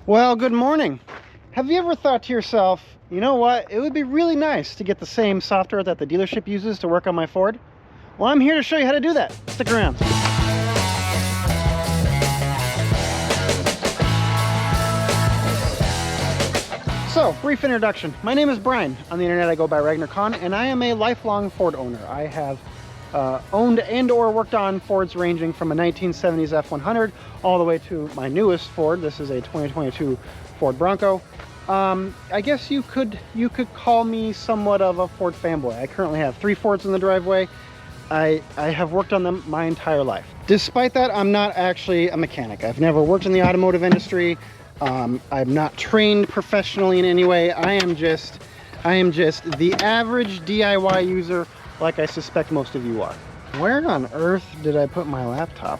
Well, good morning. Have you ever thought to yourself, you know what, it would be really nice to get the same software that the dealership uses to work on my Ford? Well, I'm here to show you how to do that. Stick around. So, brief introduction. My name is Brian. On the internet I go by Ragnar.Kon, and I am a lifelong Ford owner. I have owned and or worked on Fords ranging from a 1970s F100 all the way to my newest Ford. This is a 2022 Ford Bronco. I guess you could call me somewhat of a Ford fanboy. I currently have 3 Fords in the driveway. I have worked on them my entire life. Despite that, I'm not actually a mechanic. I've never worked in the automotive industry. I'm not trained professionally in any way. I am just the average DIY user, like I suspect most of you are. Where on earth did I put my laptop?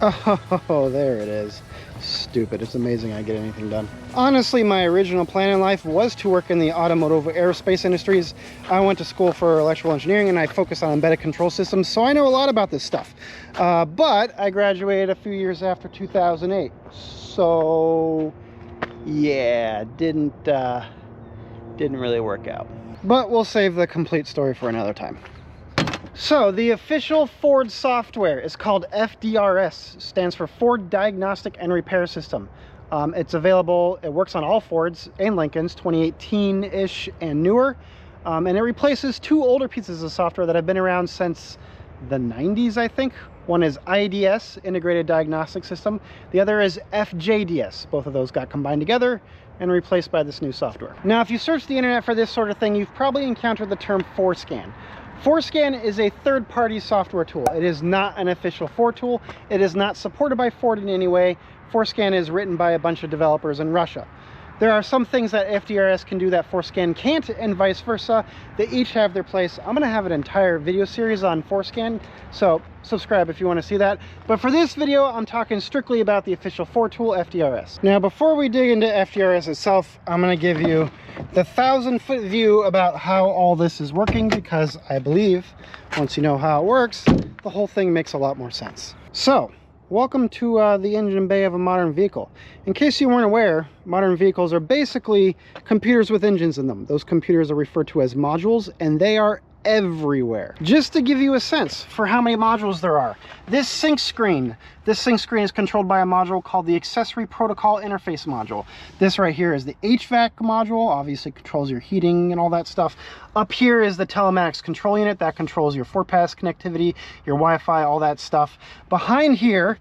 Oh, there it is. Stupid. It's amazing I get anything done. Honestly, my original plan in life was to work in the automotive aerospace industries. I went to school for electrical engineering and I focused on embedded control systems, so I know a lot about this stuff. But I graduated a few years after 2008. So yeah, didn't really work out. But we'll save the complete story for another time. So the official Ford software is called FDRS, stands for Ford Diagnostic and Repair System. It's available, it works on all Fords and Lincolns, 2018-ish and newer. And it replaces 2 older pieces of software that have been around since the 90s, I think. One is IDS, Integrated Diagnostic System. The other is FJDS. Both of those got combined together and replaced by this new software. Now, if you search the internet for this sort of thing, you've probably encountered the term FORScan. FORScan is a third-party software tool. It is not an official Ford tool. It is not supported by Ford in any way. FORScan is written by a bunch of developers in Russia. There are some things that FDRS can do that FORScan can't, and vice versa. They each have their place. I'm going to have an entire video series on FORScan, so subscribe if you want to see that. But for this video, I'm talking strictly about the official Ford tool, FDRS. Now, before we dig into FDRS itself, I'm going to give you the 1,000-foot view about how all this is working, because I believe once you know how it works, the whole thing makes a lot more sense. So, welcome to the engine bay of a modern vehicle. In case you weren't aware, modern vehicles are basically computers with engines in them. Those computers are referred to as modules, and they are everywhere. Just to give you a sense for how many modules there are, this sync screen is controlled by a module called the Accessory Protocol Interface module. This right here is the HVAC module, obviously controls your heating and all that stuff. Up here is the telematics control unit that controls your ForPass connectivity, your Wi-Fi, all that stuff. Behind here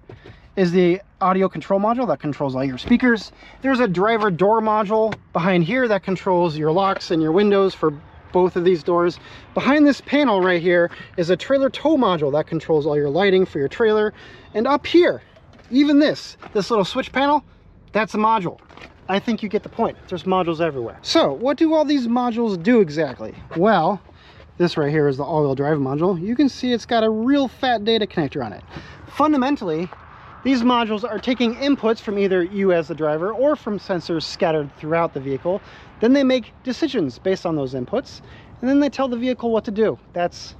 is the audio control module that controls all your speakers. There's a driver door module behind here that controls your locks and your windows for both of these doors. Behind this panel right here is a trailer tow module that controls all your lighting for your trailer. And up here, even this little switch panel, that's a module. I think you get the point. There's modules everywhere. So what do all these modules do exactly? Well, this right here is the all-wheel drive module. You can see it's got a real fat data connector on it. Fundamentally, these modules are taking inputs from either you as the driver or from sensors scattered throughout the vehicle. Then they make decisions based on those inputs, and then they tell the vehicle what to do. That's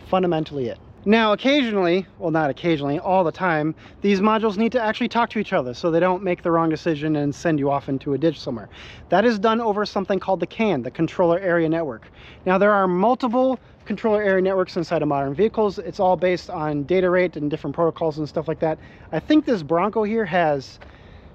fundamentally it. Now, occasionally, well, not occasionally, all the time, these modules need to actually talk to each other so they don't make the wrong decision and send you off into a ditch somewhere. That is done over something called the CAN, the Controller Area Network. Now, there are multiple controller area networks inside of modern vehicles. It's all based on data rate and different protocols and stuff like that. I think this Bronco here has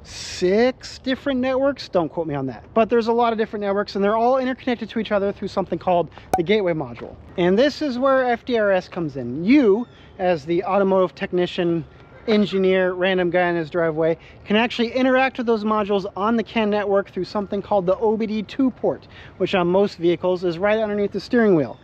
6 different networks. Don't quote me on that. But there's a lot of different networks, and they're all interconnected to each other through something called the gateway module. And this is where FDRS comes in. You, as the automotive technician, engineer, random guy in his driveway, can actually interact with those modules on the CAN network through something called the OBD2 port, which on most vehicles is right underneath the steering wheel.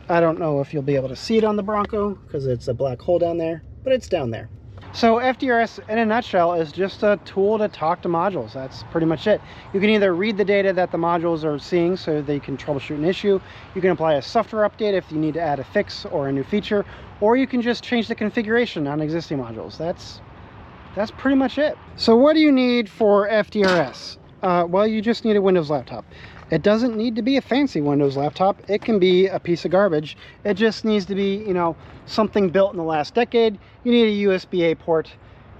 I don't know if you'll be able to see it on the Bronco because it's a black hole down there, but it's down there. So FDRS, in a nutshell, is just a tool to talk to modules. That's pretty much it. You can either read the data that the modules are seeing so they can troubleshoot an issue. You can apply a software update if you need to add a fix or a new feature, or you can just change the configuration on existing modules. That's pretty much it. So what do you need for FDRS? Well, you just need a Windows laptop. It doesn't need to be a fancy Windows laptop. It can be a piece of garbage. It just needs to be, you know, something built in the last decade. You need a USB-A port.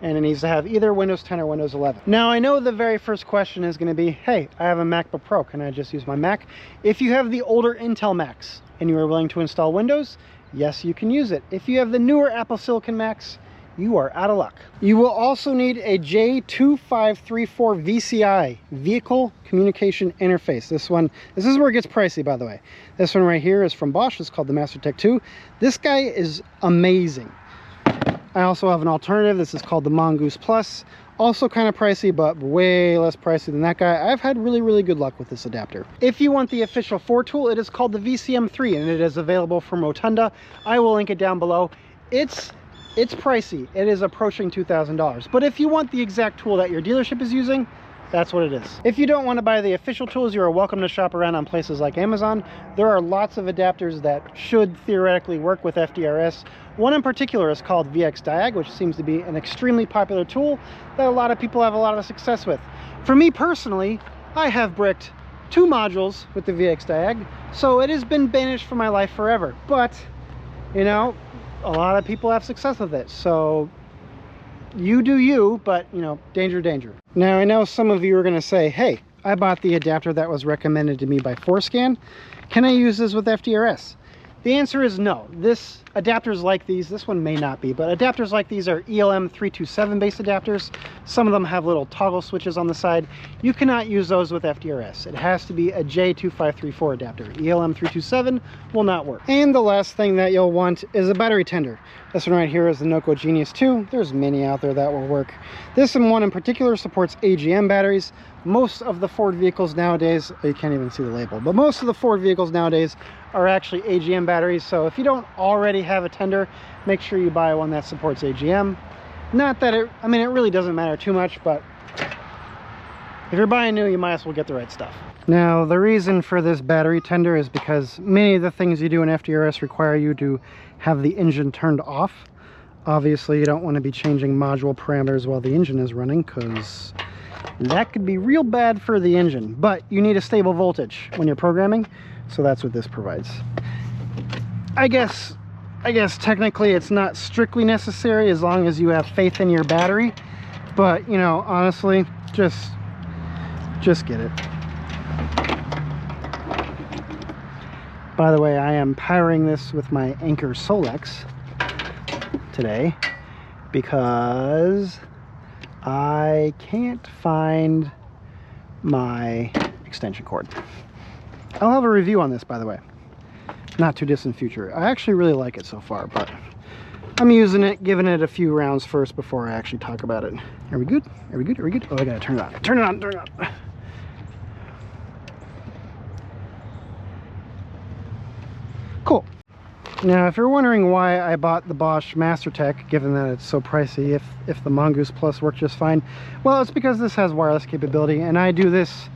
and it needs to have either Windows 10 or Windows 11. Now, I know the very first question is going to be, hey, I have a MacBook Pro, can I just use my Mac? If you have the older Intel Macs and you are willing to install Windows, yes, you can use it. If you have the newer Apple Silicon Macs, you are out of luck. You will also need a J2534 VCI, Vehicle Communication Interface. This is where it gets pricey, by the way. This one right here is from Bosch. It's called the MasterTech 2. This guy is amazing. I also have an alternative. This is called the Mongoose Plus. Also kind of pricey, but way less pricey than that guy. I've had really, really good luck with this adapter. If you want the official Ford tool, it is called the VCM3, and it is available from Rotunda. I will link it down below. It's pricey. It is approaching $2,000. But if you want the exact tool that your dealership is using, that's what it is. If you don't want to buy the official tools, you are welcome to shop around on places like Amazon. There are lots of adapters that should theoretically work with FDRS. One in particular is called VxDiag, which seems to be an extremely popular tool that a lot of people have a lot of success with. For me personally, I have bricked 2 modules with the VxDiag, so it has been banished from my life forever. But, you know, a lot of people have success with it, so you do you, but you know, danger, danger. Now, I know some of you are going to say, hey, I bought the adapter that was recommended to me by Forscan. Can I use this with FDRS? The answer is no. Adapters like these, this one may not be, but adapters like these are ELM327 based adapters. Some of them have little toggle switches on the side. You cannot use those with FDRS. It has to be a J2534 adapter. ELM327 will not work. And the last thing that you'll want is a battery tender. This one right here is the Noco Genius 2. There's many out there that will work. This one in particular supports AGM batteries. Most of the Ford vehicles nowadays, you can't even see the label, but most of the Ford vehicles nowadays are actually AGM batteries. So if you don't already have a tender, make sure you buy one that supports AGM. Not that it really doesn't matter too much, but if you're buying new, you might as well get the right stuff. Now, the reason for this battery tender is because many of the things you do in FDRS require you to have the engine turned off. Obviously, you don't want to be changing module parameters while the engine is running, because that could be real bad for the engine. But you need a stable voltage when you're programming, so that's what this provides. I guess technically it's not strictly necessary as long as you have faith in your battery, but you know, honestly, just get it. By the way, I am powering this with my Anker Solex today because I can't find my extension cord. I'll have a review on this, by the way. Not too distant future. I actually really like it so far, but I'm using it, giving it a few rounds first before I actually talk about it. Are we good? Are we good? Are we good? Oh, I gotta turn it on. Turn it on, turn it on. Cool. Now, if you're wondering why I bought the Bosch MasterTech, given that it's so pricey, if the Mongoose Plus worked just fine, well, it's because this has wireless capability, and I do this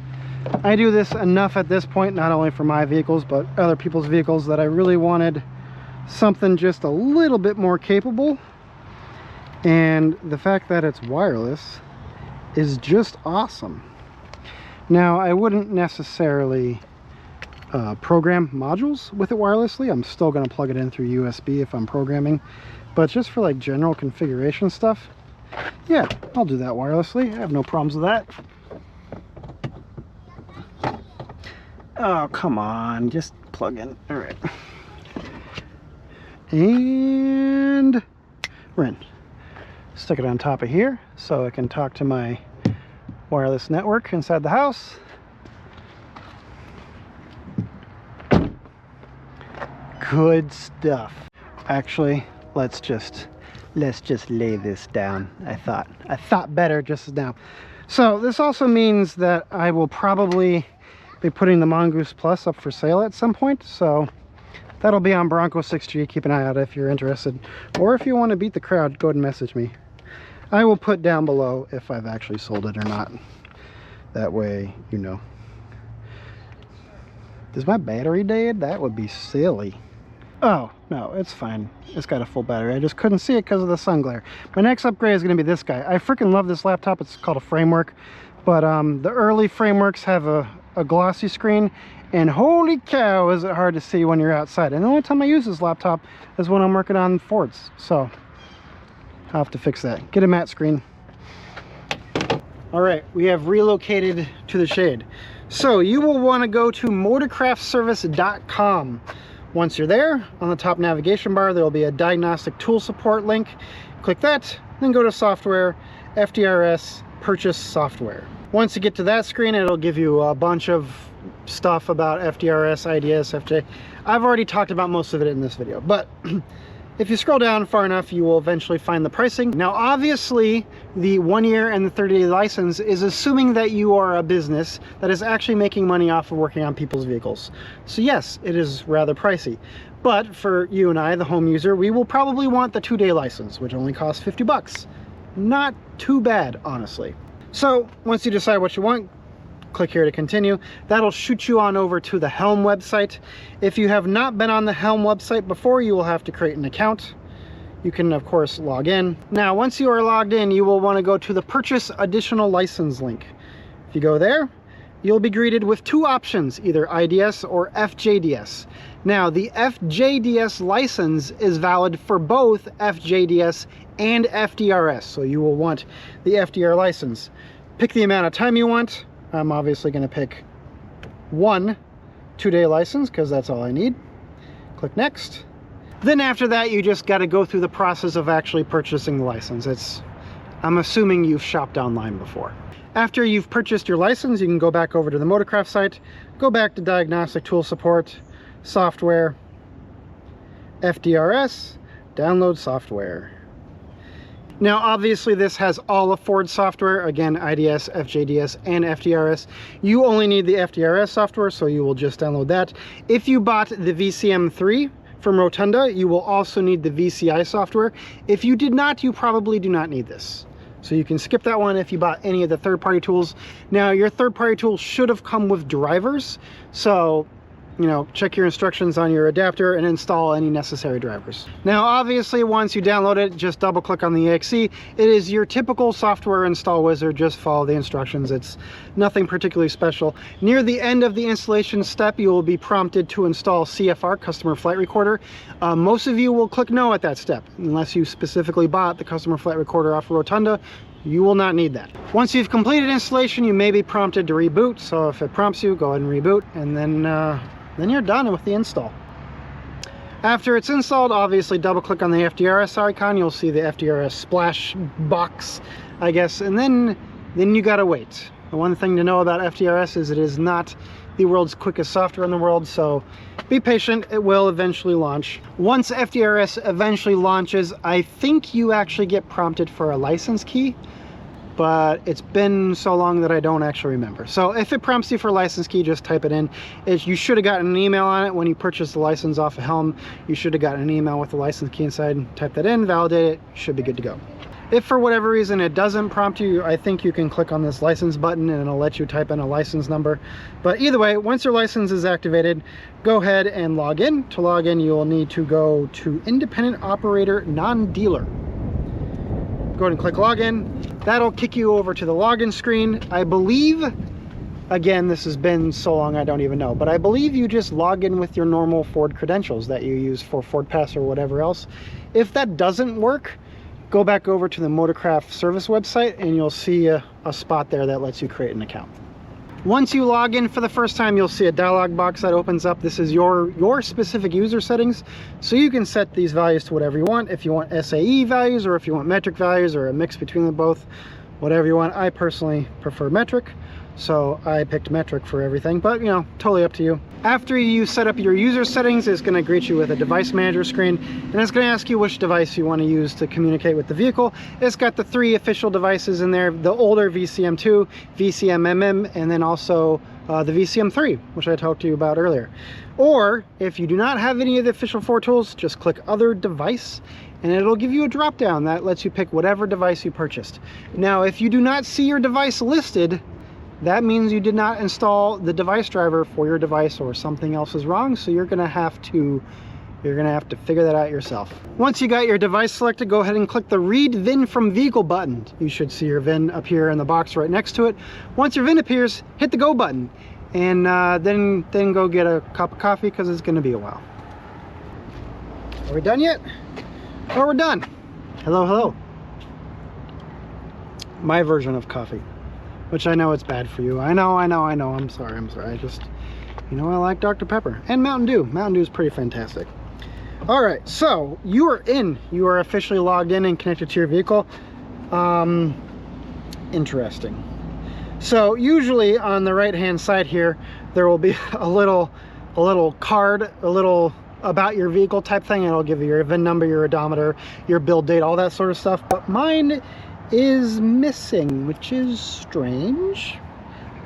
enough at this point, not only for my vehicles, but other people's vehicles, that I really wanted something just a little bit more capable. And the fact that it's wireless is just awesome. Now, I wouldn't necessarily program modules with it wirelessly. I'm still going to plug it in through USB if I'm programming, but just for like general configuration stuff, yeah, I'll do that wirelessly. I have no problems with that. Oh, come on, just plug in. All right, and we're in. Stick it on top of here so I can talk to my wireless network inside the house. Good stuff. Actually, let's just lay this down. I thought better just now. So this also means that I will probably be putting the Mongoose Plus up for sale at some point. So that'll be on Bronco 6G. Keep an eye out if you're interested, or if you want to beat the crowd, go ahead and message me. I will put down below if I've actually sold it or not. That way, you know. Is my battery dead? That would be silly. Oh, no, it's fine. It's got a full battery. I just couldn't see it because of the sun glare. My next upgrade is going to be this guy. I freaking love this laptop. It's called a framework. But the early frameworks have a glossy screen. And holy cow, is it hard to see when you're outside. And the only time I use this laptop is when I'm working on Fords. So, I'll have to fix that. Get a matte screen. All right, we have relocated to the shade. So you will want to go to motorcraftservice.com. Once you're there, on the top navigation bar, there will be a diagnostic tool support link. Click that, then go to software, FDRS, purchase software. Once you get to that screen, it'll give you a bunch of stuff about FDRS, IDS, FJ. I've already talked about most of it in this video, but if you scroll down far enough, you will eventually find the pricing. Now, obviously, the 1 year and the 30-day license is assuming that you are a business that is actually making money off of working on people's vehicles. So yes, it is rather pricey. But for you and I, the home user, we will probably want the 2-day license, which only costs 50 bucks. Not too bad, honestly. So once you decide what you want, click here to continue. That'll shoot you on over to the Helm website. If you have not been on the Helm website before, you will have to create an account. You can, of course, log in. Now, once you are logged in, you will want to go to the Purchase Additional License link. If you go there, you'll be greeted with 2 options, either IDS or FJDS. Now, the FJDS license is valid for both FJDS and FDRS, so you will want the FDR license. Pick the amount of time you want. I'm obviously going to pick 1 2-day license because that's all I need. Click next. Then after that, you just got to go through the process of actually purchasing the license. I'm assuming you've shopped online before. After you've purchased your license, you can go back over to the Motorcraft site, go back to Diagnostic Tool Support, Software, FDRS, download software. Now, obviously, this has all of Ford's software. Again, IDS, FJDS, and FDRS. You only need the FDRS software, so you will just download that. If you bought the VCM3 from Rotunda, you will also need the VCI software. If you did not, you probably do not need this. So you can skip that one if you bought any of the third-party tools. Now, your third-party tools should have come with drivers. So, you know, check your instructions on your adapter and install any necessary drivers. Now, obviously, once you download it, just double click on the exe. It is your typical software install wizard. Just follow the instructions. It's nothing particularly special. Near the end of the installation step, you will be prompted to install CFR, Customer Flight Recorder. Most of you will click no at that step, unless you specifically bought the Customer Flight Recorder off of Rotunda. You will not need that. Once you've completed installation, you may be prompted to reboot. So if it prompts you, go ahead and reboot, and then you're done with the install. After it's installed, obviously double click on the FDRS icon. You'll see the FDRS splash box, I guess, and then you gotta wait. The one thing to know about FDRS is it is not the world's quickest software in the world, so be patient. It will eventually launch. Once FDRS eventually launches, I think you actually get prompted for a license key, but it's been so long that I don't actually remember. So if it prompts you for a license key, just type it in. You should have gotten an email on it when you purchased the license off of Helm. You should have gotten an email with the license key inside. Type that in, validate it, should be good to go. If for whatever reason it doesn't prompt you, I think you can click on this license button and it'll let you type in a license number. But either way, once your license is activated, go ahead and log in. To log in, you will need to go to Independent Operator Non-Dealer. Go ahead and click login. That'll kick you over to the login screen. I believe, again, this has been so long I don't even know, but I believe you just log in with your normal Ford credentials that you use for Ford Pass or whatever else. If that doesn't work, go back over to the Motorcraft Service website and you'll see a spot there that lets you create an account. Once you log in for the first time, you'll see a dialog box that opens up. This is your specific user settings, so you can set these values to whatever you want. If you want SAE values, or if you want metric values, or a mix between them both, whatever you want. I personally prefer metric, so I picked metric for everything, but you know, totally up to you. After you set up your user settings, it's going to greet you with a device manager screen, and it's going to ask you which device you want to use to communicate with the vehicle. It's got the 3 official devices in there, the older VCM2, VCM-MM, and then also the VCM3, which I talked to you about earlier. Or if you do not have any of the official 4 tools, just click Other Device, and it'll give you a drop down that lets you pick whatever device you purchased. Now, if you do not see your device listed, that means you did not install the device driver for your device, or something else is wrong, so you're gonna have to figure that out yourself. Once you got your device selected, go ahead and click the Read VIN from Vehicle button. You should see your VIN appear in the box right next to it. Once your VIN appears, hit the Go button, and then go get a cup of coffee, because it's gonna be a while. Are we done yet? Oh, we're done. Hello, hello. my version of coffee, which I know it's bad for you. I know. I'm sorry. I just, you know, I like Dr. Pepper and Mountain Dew. Mountain Dew is pretty fantastic. All right, so you are in. You are officially logged in and connected to your vehicle. Interesting. So usually on the right-hand side here, there will be a little card, a little about your vehicle type thing. It'll give you your VIN number, your odometer, your build date, all that sort of stuff. But mine is missing, which is strange,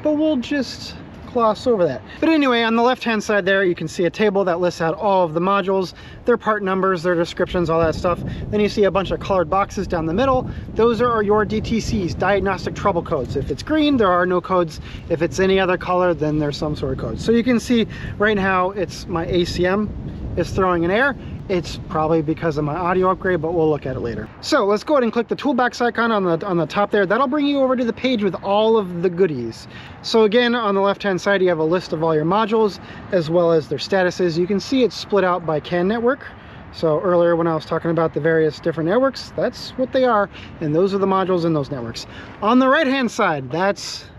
but we'll just gloss over that. But anyway, on the left-hand side there, you can see a table that lists out all of the modules, their part numbers, their descriptions, all that stuff. Then you see a bunch of colored boxes down the middle. Those are your DTCs, diagnostic trouble codes. If it's green, there are no codes. If it's any other color, then there's some sort of code. So you can see right now, it's my ACM is throwing an error. It's probably because of my audio upgrade, but we'll look at it later. So let's go ahead and click the toolbox icon on the top there. That'll bring you over to the page with all of the goodies. So again, on the left-hand side, you have a list of all your modules as well as their statuses. You can see it's split out by CAN network. So earlier when I was talking about the various different networks, that's what they are. And those are the modules in those networks. On the right-hand side, that's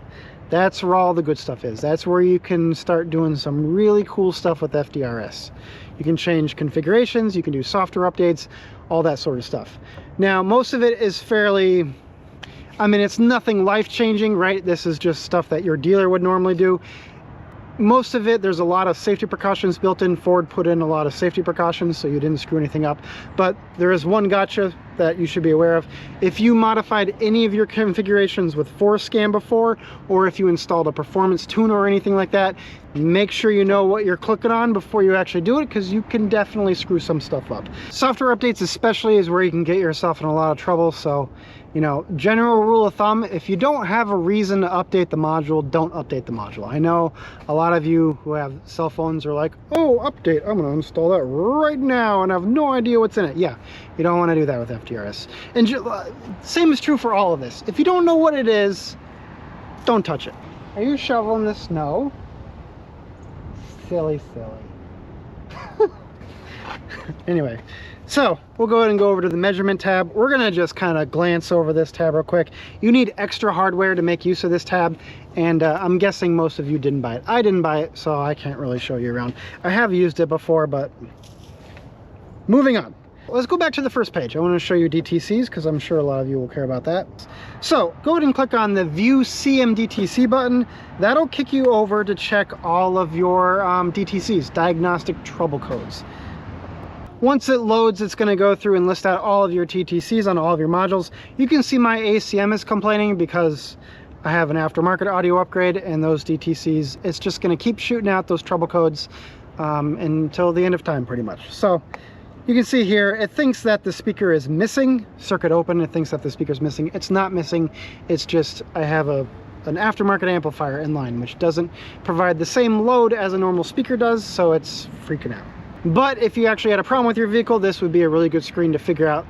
where all the good stuff is. That's where you can start doing some really cool stuff with FDRS. You can change configurations, you can do software updates, all that sort of stuff. Now, most of it is fairly, I mean, it's nothing life-changing, right? This is just stuff that your dealer would normally do. Most of it, there's a lot of safety precautions built in. Ford put in a lot of safety precautions so you didn't screw anything up. But there is one gotcha that you should be aware of. If you modified any of your configurations with FORScan before, or if you installed a performance tuner or anything like that, make sure you know what you're clicking on before you actually do it, because you can definitely screw some stuff up. Software updates especially is where you can get yourself in a lot of trouble. So, you know, general rule of thumb, if you don't have a reason to update the module, don't update the module. I know a lot of you who have cell phones are like, oh, update, I'm gonna install that right now and I have no idea what's in it. Yeah, you don't want to do that with FDRS. And same is true for all of this. If you don't know what it is, don't touch it. Are you shoveling the snow? Silly. Anyway, so we'll go ahead and go over to the measurement tab. We're gonna just kind of glance over this tab real quick. You need extra hardware to make use of this tab, and I'm guessing most of you didn't buy it. I didn't buy it, so I can't really show you around. I have used it before, but moving on. Let's go back to the first page. I want to show you DTCs because I'm sure a lot of you will care about that. So go ahead and click on the View CMDTC button. That'll kick you over to check all of your DTCs, diagnostic trouble codes. Once it loads, it's going to go through and list out all of your DTCs on all of your modules. You can see my ACM is complaining because I have an aftermarket audio upgrade, and those DTCs, it's just going to keep shooting out those trouble codes until the end of time pretty much. So you can see here, it thinks that the speaker is missing. Circuit open, it thinks that the speaker is missing. It's not missing, it's just I have an aftermarket amplifier in line, which doesn't provide the same load as a normal speaker does, so it's freaking out. But if you actually had a problem with your vehicle, this would be a really good screen to figure out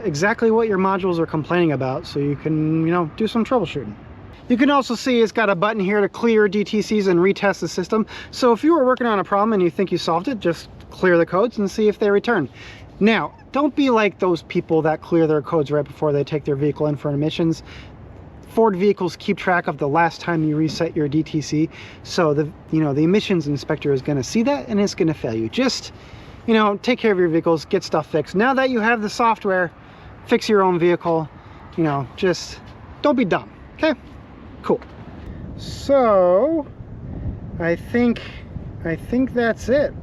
exactly what your modules are complaining about, so you can, you know, do some troubleshooting. You can also see it's got a button here to clear DTCs and retest the system. So if you were working on a problem and you think you solved it, just clear the codes and see if they return. Now, don't be like those people that clear their codes right before they take their vehicle in for emissions. Ford vehicles keep track of the last time you reset your DTC, so the emissions inspector is going to see that and it's going to fail you. Just, you know, take care of your vehicles, get stuff fixed. Now that you have the software, fix your own vehicle. You know, just don't be dumb. Okay, cool. So I think that's it.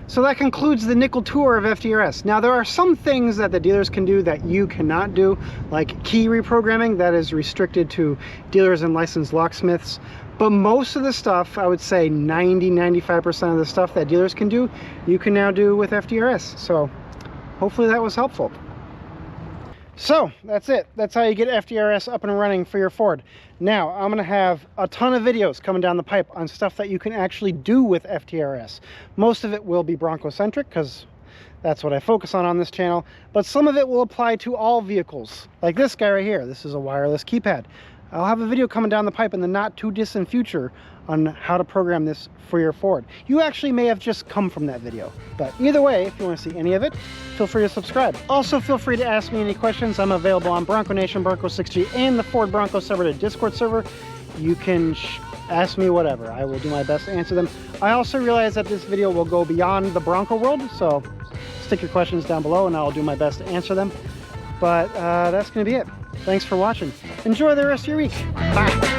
So that concludes the nickel tour of FDRS. Now there are some things that the dealers can do that you cannot do, like key reprogramming. That is restricted to dealers and licensed locksmiths. But most of the stuff, I would say 90–95% of the stuff that dealers can do, you can now do with FDRS. So hopefully that was helpful. So that's it. That's how you get FDRS up and running for your Ford. Now I'm going to have a ton of videos coming down the pipe on stuff that you can actually do with FDRS. Most of it will be Bronco centric because that's what I focus on this channel, but some of it will apply to all vehicles, like this guy right here. This is a wireless keypad. I'll have a video coming down the pipe in the not too distant future on how to program this for your Ford. You actually may have just come from that video. But either way, if you want to see any of it, feel free to subscribe. Also, feel free to ask me any questions. I'm available on Bronco Nation, Bronco 6G, and the Ford Bronco server, the Discord server. You can ask me whatever. I will do my best to answer them. I also realize that this video will go beyond the Bronco world, so stick your questions down below and I'll do my best to answer them. But that's going to be it. Thanks for watching. Enjoy the rest of your week. Bye.